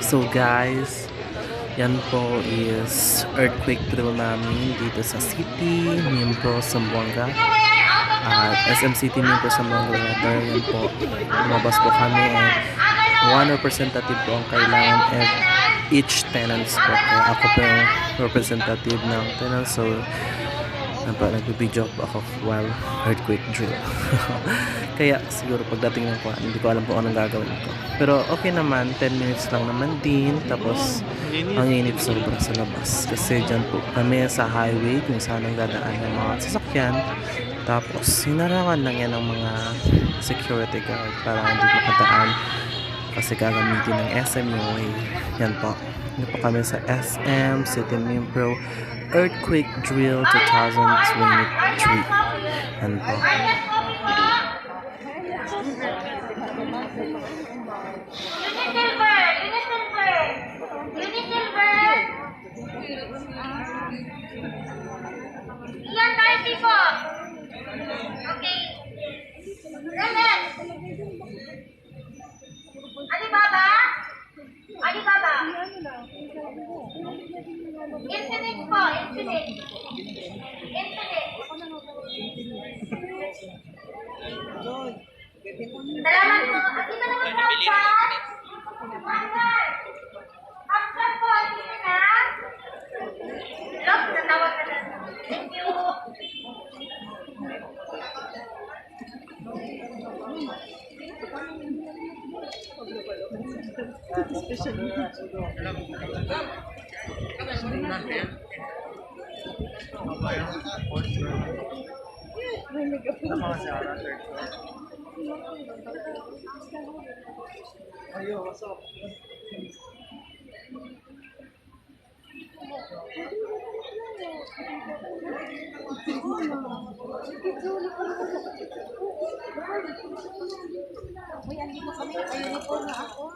So guys, yan po is earthquake drill namin dito sa city, MindPro, Zamboanga. At SM City, MindPro, Zamboanga Water. Yan po, lumabas po kami and one representative po ang kailangan and each tenants po. Kaya ako po yung representative ng tenants. So, nag-video po ako while earthquake drill. Kaya siguro pagdating ng kuwan, hindi ko alam kung anong gagawin ko. Pero okay naman, 10 minutes lang naman din. Tapos ang init sobra sa labas. Kasi dyan po kami sa highway kung saan ang dadaan ng mga sasakyan. Tapos hinarangan lang yan ng mga security guard para hindi makadaan. Kasi gagamitin ng SM yung way. Yan po. Yan po kami sa SM City MindPro Earthquake Drill 2023. Yan po. Ilan tayo, people? Okay. Remen. Alibaba? Alibaba? Infinite po, infinite. Infinite. Salamat po. At dito naman sa upside. Upside. Upside po, dito na. Look, natawag ka na. Thank you. Ayo, what's up? Uy, andito kami. Ayun po na ako.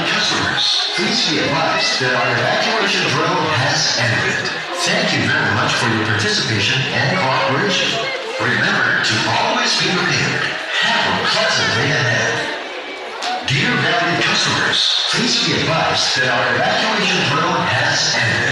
Customers, please be advised that our evacuation drill has ended. Thank you very much for your participation and cooperation. Remember to always be prepared. Have a pleasant day ahead. Dear valued customers, please be advised that our evacuation drill has ended.